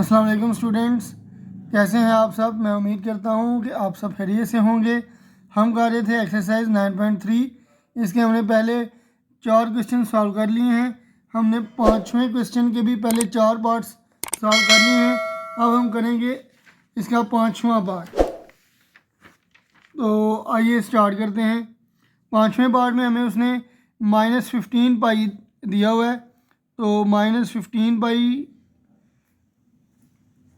अस्सलाम वालेकुम स्टूडेंट्स, कैसे हैं आप सब। मैं उम्मीद करता हूं कि आप सब खैरियत से होंगे। हम कर रहे थे एक्सरसाइज 9.3। इसके हमने पहले 4 क्वेश्चन सॉल्व कर लिए हैं। हमने 5वें क्वेश्चन के भी पहले 4 पार्ट्स सॉल्व कर लिए हैं। अब हम करेंगे इसका 5वां पार्ट। तो आइए स्टार्ट करते हैं। 5वें पार्ट में हमें उसने -15 पाई दिया हुआ है। तो -15 पाई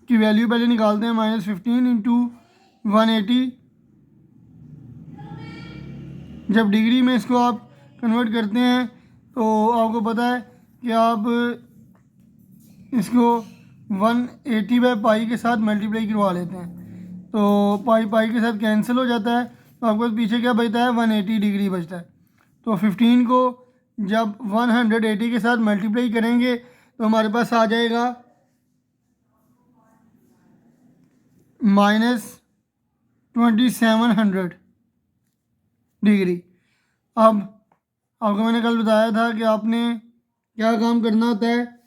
की वैल्यू पहले निकालते हैं। -15 इंटू 180। जब डिग्री में इसको आप कन्वर्ट करते हैं तो आपको पता है कि आप इसको 180 बाई पाई के साथ मल्टीप्लाई करवा लेते हैं। तो पाई पाई के साथ कैंसिल हो जाता है, तो आपको पीछे क्या बचता है, 180 डिग्री बचता है। तो 15 को जब 180 के साथ मल्टीप्लाई करेंगे तो हमारे पास आ जाएगा -2700 डिग्री। अब आपको मैंने कल बताया था कि आपने क्या काम करना होता है,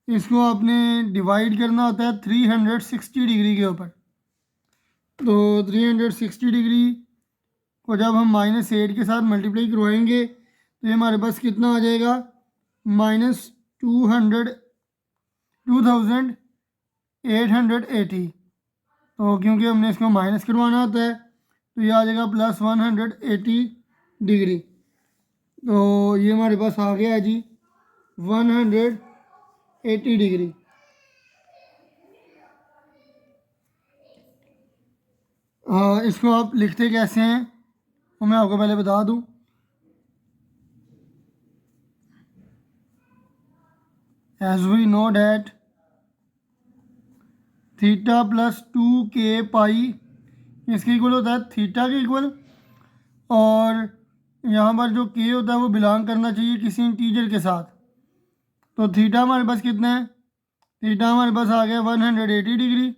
इसको आपने डिवाइड करना होता है 360 डिग्री के ऊपर। तो 360 डिग्री को जब हम -8 के साथ मल्टीप्लाई करवाएंगे तो ये हमारे पास कितना आ जाएगा, -2880। तो क्योंकि हमने इसको माइनस करवाना होता है तो ये आ जाएगा +180 डिग्री। तो ये हमारे पास आ गया है जी 180 डिग्री। इसको आप लिखते कैसे हैं तो मैं आपको पहले बता दूं। As we know that theta plus 2k pi इसके इक्वल होता है थीटा के इक्वल। और यहाँ पर जो k होता है वो बिलोंग करना चाहिए किसी इंटीजर के साथ। तो थीटा हमारे पास कितना है, थीटा हमारे पास आ गया 180 डिग्री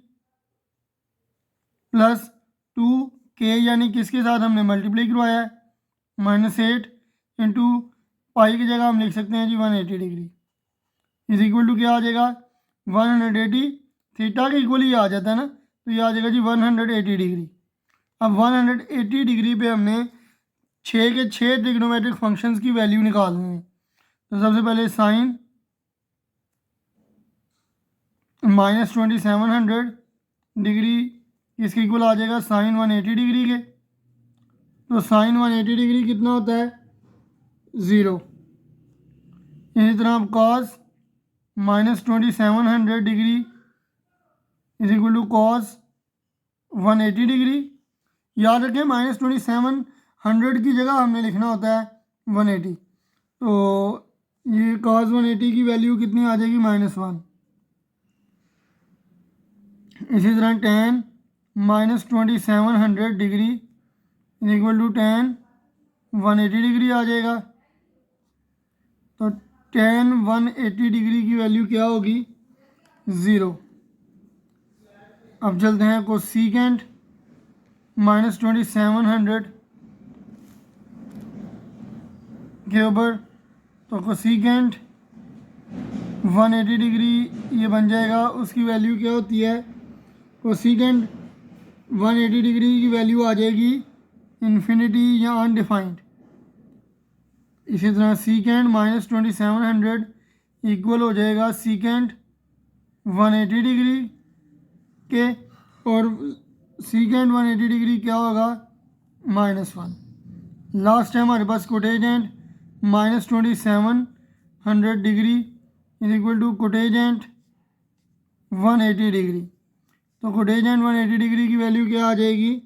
प्लस 2k, यानी किसके साथ हमने मल्टीप्लाई करवाया है, -8 इंटू पाई की जगह हम लिख सकते हैं जी 180 डिग्री इज इक्वल टू क्या आ जाएगा 180। थीटा के इक्वल ही आ जाता है ना, तो ये आ जाएगा जी 180 डिग्री। अब 180 डिग्री पे हमने 6 के 6 ट्रिग्नोमेट्रिक फंक्शंस की वैल्यू निकालनी है। तो सबसे पहले साइन -2700 डिग्री इसके इक्वल आ जाएगा साइन 180 डिग्री के। तो साइन 180 डिग्री कितना होता है, 0। इसी तरह आप cos -2700 degree is equal to cos 180 degree. याद रखें -2700 की जगह हमने लिखना होता है 180। तो ये कॉस 180 की वैल्यू कितनी आ जाएगी, -1। इसी तरह tan -2700 degree is equal to tan 180 degree आ जाएगा। तो tan 180 डिग्री की वैल्यू क्या होगी, 0। अब चलते हैं कोसेकेंट -2700 के ऊपर। तो कोसेकेंट 180 डिग्री ये बन जाएगा, उसकी वैल्यू क्या होती है, कोसेकेंट 180 डिग्री की वैल्यू आ जाएगी इन्फिनिटी या अनडिफाइंड। इसी तरह सीकेंट -2700 इक्वल हो जाएगा सीकेंट 180 डिग्री के, और सीकेंट 180 डिग्री क्या होगा, -1। लास्ट है हमारे पास cotangent -2700 degree is equal to cotangent 180 degree. तो कोटेजेंट 180 डिग्री की वैल्यू क्या आ जाएगी,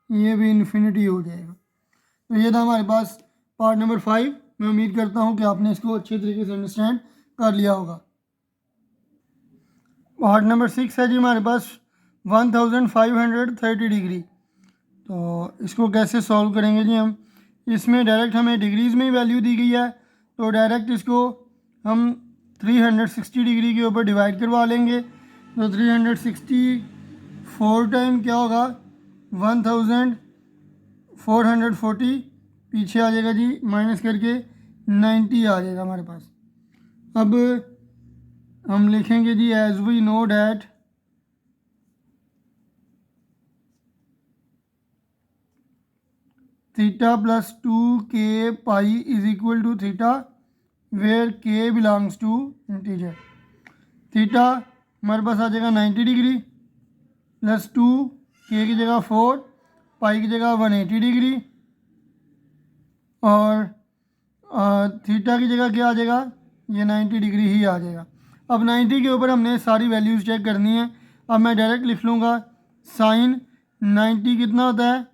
ये भी इन्फिनिटी हो जाएगा। तो ये था हमारे पास पार्ट नंबर 5। मैं उम्मीद करता हूँ कि आपने इसको अच्छे तरीके से अंडरस्टैंड कर लिया होगा। पार्ट नंबर 6 है जी हमारे पास 1530 डिग्री। तो इसको कैसे सॉल्व करेंगे जी हम, इसमें डायरेक्ट हमें डिग्रीज़ में ही वैल्यू दी गई है, तो डायरेक्ट इसको हम 360 डिग्री के ऊपर डिवाइड करवा लेंगे। तो 360 4 टाइम क्या होगा, 1440 पीछे आ जाएगा जी, माइनस करके 90 आ जाएगा हमारे पास। अब हम लिखेंगे जी as we know that theta plus 2k pi is equal to theta where k belongs to integer. Theta हमारे पास आ जाएगा 90 डिग्री प्लस 2 k की जगह 4 पाई की जगह 180 डिग्री और थीटा की जगह क्या आ जाएगा, ये 90 डिग्री ही आ जाएगा। अब 90 के ऊपर हमने सारी वैल्यूज़ चेक करनी है। अब मैं डायरेक्ट लिख लूँगा साइन 90 कितना होता है,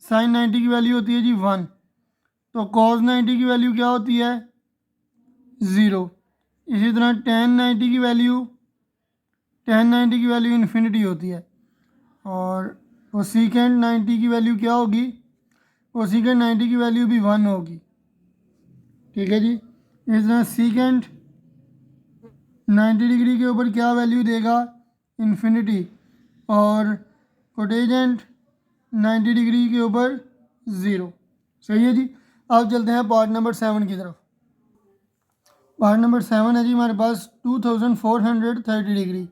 साइन 90 की वैल्यू होती है जी 1, तो कॉस 90 की वैल्यू क्या होती है 0। इसी तरह टेन 90 की वैल्यू इन्फिनिटी होती है और कोसेकेंट 90 की वैल्यू क्या होगी, कोसेकेंट 90 की वैल्यू भी 1 होगी। ठीक है जी। इस तरह सीकेंट 90 डिग्री के ऊपर क्या वैल्यू देगा, इन्फिनिटी, और कोटेजेंट 90 डिग्री के ऊपर 0। सही है जी। अब चलते हैं पार्ट नंबर 7 की तरफ। पार्ट नंबर 7 है जी हमारे पास 2430 डिग्री।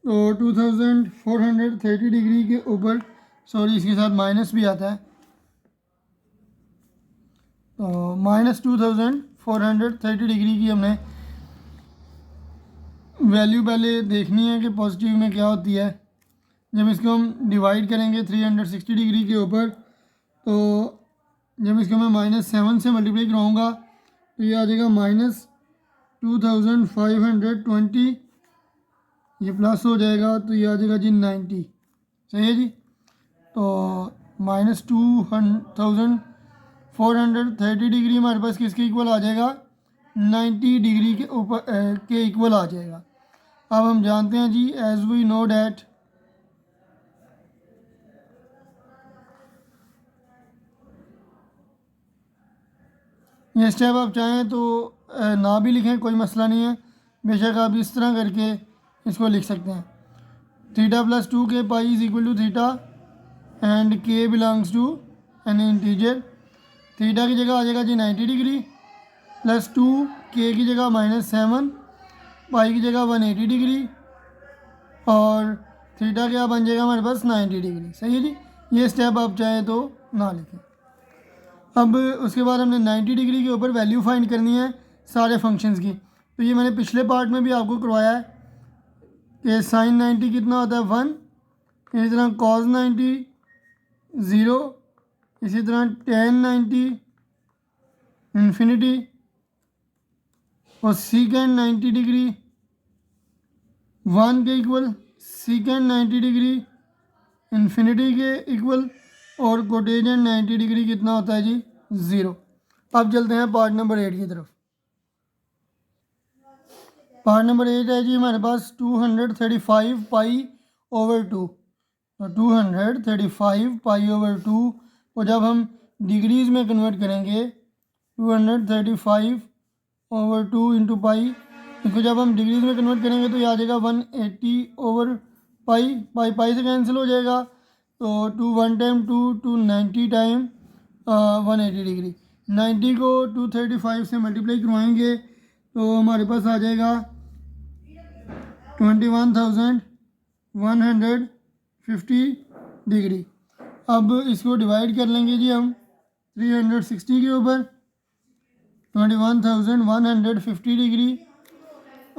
तो 2430 डिग्री के ऊपर, सॉरी इसके साथ माइनस भी आता है, तो माइनस 2430 डिग्री की हमने वैल्यू पहले देखनी है कि पॉजिटिव में क्या होती है। जब इसको हम डिवाइड करेंगे 360 डिग्री के ऊपर, तो जब इसको मैं -7 से मल्टीप्लाई कराऊँगा तो ये आ जाएगा -2520, ये प्लस हो जाएगा तो ये आ जाएगा जी 90। सही है जी। तो -2430 डिग्री हमारे पास किसके इक्वल आ जाएगा, 90 डिग्री के ऊपर के इक्वल आ जाएगा। अब हम जानते हैं जी एज वी नो डैट ये स्टेप आप चाहें तो ना भी लिखें, कोई मसला नहीं है, बेशक आप इस तरह करके इसको लिख सकते हैं। Theta plus 2k pi is equal to theta and k belongs to an integer. Theta की जगह आ जाएगा जी 90 डिग्री प्लस 2 k की जगह -7 पाई की जगह 180 डिग्री और थीटा क्या बन जाएगा हमारे पास 90 डिग्री। सही है जी। ये स्टेप आप चाहें तो ना लिखें। अब उसके बाद हमने 90 डिग्री के ऊपर वैल्यू फाइंड करनी है सारे फंक्शंस की। तो ये मैंने पिछले पार्ट में भी आपको करवाया है कि साइन 90 कितना होता है 1, इसी तरह कॉस 90 0, इसी तरह टेन 90 इन्फिनिटी और सीकेंड 90 डिग्री 1 के इक्वल, सीकेंड 90 डिग्री इन्फिनिटी के इक्वल और कोटेजेंट 90 डिग्री कितना होता है जी 0। अब चलते हैं पार्ट नंबर 8 की तरफ। पार्ट नंबर 8 है जी हमारे पास 235 पाई ओवर 2। तो 235 पाई ओवर 2 को जब हम डिग्रीज में कन्वर्ट करेंगे, 235 ओवर 2 इंटू पाई, इसको जब हम डिग्रीज में कन्वर्ट करेंगे तो ये आ जाएगा 180 ओवर पाई, पाई से कैंसिल हो जाएगा, तो 2 1 टाइम 2 90 टाइम 180 डिग्री। 90 को 235 से मल्टीप्लाई करवाएंगे तो हमारे पास आ जाएगा 21,150 डिग्री। अब इसको डिवाइड कर लेंगे जी हम 360 के ऊपर, 21,150 डिग्री,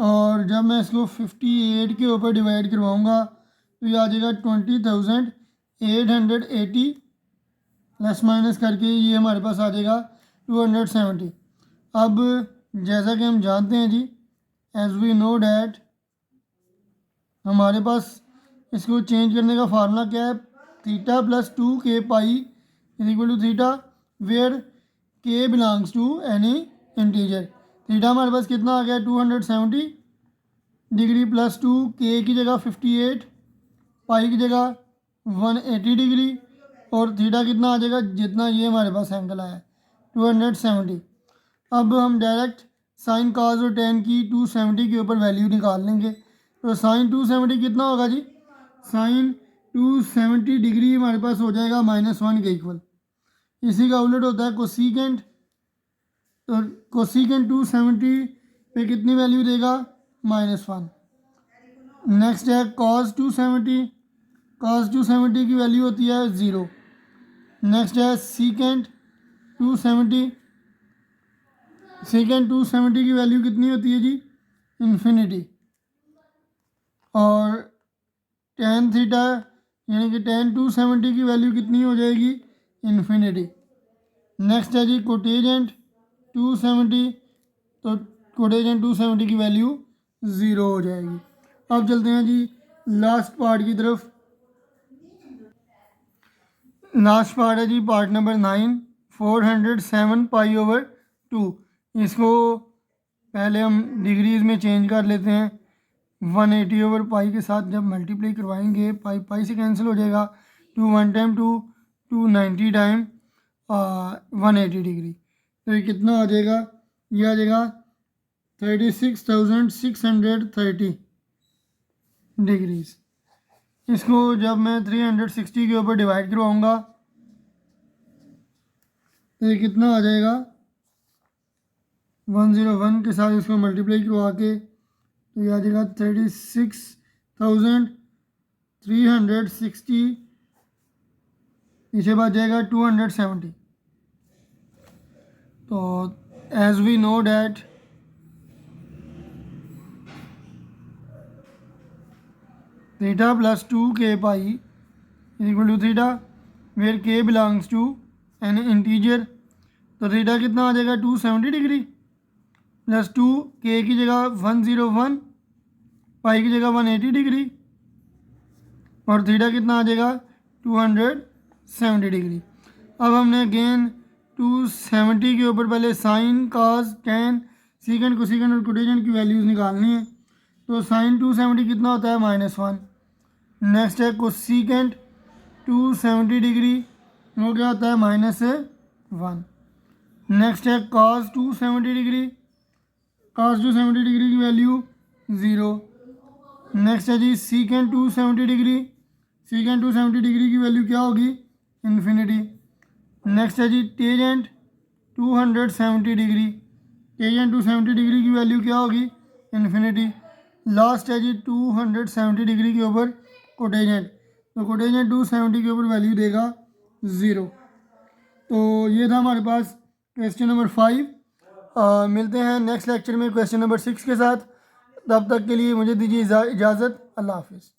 और जब मैं इसको 58 के ऊपर डिवाइड करवाऊँगा तो ये आ जाएगा 20,880 प्लस माइनस करके ये हमारे पास आ जाएगा 270। अब जैसा कि हम जानते हैं जी एज वी नो डैट हमारे पास इसको चेंज करने का फार्मूला क्या है, theta plus 2k pi is equal to theta where k belongs to any integer. Theta हमारे पास कितना आ गया 270 डिग्री प्लस 2 k की जगह 58, पाई की जगह 180 डिग्री और थीटा कितना आ जाएगा जितना ये हमारे पास एंगल आया 270। अब हम डायरेक्ट साइन काज और टेन की 270 के ऊपर वैल्यू निकाल लेंगे। तो साइन 270 कितना होगा जी, साइन 270 डिग्री हमारे पास हो जाएगा -1 के इक्वल। इसी का उलट होता है कोसीकेंट, तो कोसीकेंट 270 पे कितनी वैल्यू देगा -1। नेक्स्ट है कॉस 270, कॉस 270 की वैल्यू होती है 0। नेक्स्ट है सीकेंट 270 सेकेंड 270 की वैल्यू कितनी होती है जी, इन्फिनिटी। और tan थीटा यानी कि tan 270 की वैल्यू कितनी हो जाएगी, इन्फिनिटी। नेक्स्ट है जी कोटेजेंट 270, तो कोटेजेंट 270 की वैल्यू 0 हो जाएगी। अब चलते हैं जी लास्ट पार्ट की तरफ। लास्ट पार्ट है जी पार्ट नंबर 9, 407 पाई ओवर 2। इसको पहले हम डिग्रीज में चेंज कर लेते हैं। 180 ओवर पाई के साथ जब मल्टीप्लाई करवाएंगे पाई पाई से कैंसिल हो जाएगा, 2 1 टाइम 2 290 टाइम 180 डिग्री। तो ये कितना आ जाएगा, ये आ जाएगा 36,630 डिग्रीज। इसको जब मैं 360 के ऊपर डिवाइड करवाऊंगा तो ये कितना आ जाएगा, 101 के साथ इसको मल्टीप्लाई करवा के तो ये आ जाएगा 36,360, पीछे बात जाएगा 270। तो as we know that theta plus 2k pi is equal to theta where k belongs to an integer. तो थीटा कितना आ जाएगा 270 डिग्री प्लस 2 k की जगह 101, पाई की जगह 180 डिग्री, और थीटा कितना आ जाएगा 270 डिग्री। अब हमने अगेन 270 के ऊपर पहले साइन काज टैन सीकेंड कोसीकेंड और कोटेजेंट की वैल्यूज़ निकालनी है। तो साइन 270 कितना होता है, -1। नेक्स्ट है कोसीकेंट 270 डिग्री, वो क्या होता है, -1। नेक्स्ट है कॉस 270 डिग्री, कॉस 270 डिग्री की वैल्यू 0। नेक्स्ट है जी सीकेंट 270 डिग्री, सीकेंट 270 डिग्री की वैल्यू क्या होगी, इन्फिनिटी। नेक्स्ट है जी टेजेंट 270 डिग्री, टेजेंट 270 डिग्री की वैल्यू क्या होगी, इन्फिनिटी। लास्ट है जी 270 डिग्री के ऊपर कोटेजेंट, तो कोटेजेंट 270 के ऊपर वैल्यू देगा 0। तो ये था हमारे पास क्वेश्चन नंबर 5। मिलते हैं नेक्स्ट लेक्चर में क्वेश्चन नंबर 6 के साथ। तब तक के लिए मुझे दीजिए इजाज़त। अल्लाह हाफिज़।